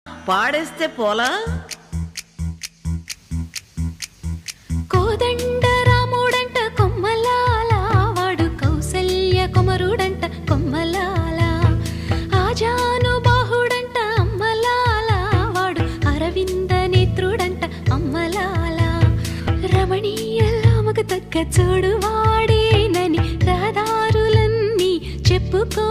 పాడేస్తే పోలా. కోదండ రాముడంట కొమ్మలాల, వాడు కౌసల్య కుమరుడంట కొమ్మలాల. ఆజాను బాహుడంట అమ్మలాల, వాడు అరవింద నేత్రుడంట అమ్మలాల. రమణీయలామకు తగ్గ చోడు వాడేనని రహదారులన్నీ చెప్పుకో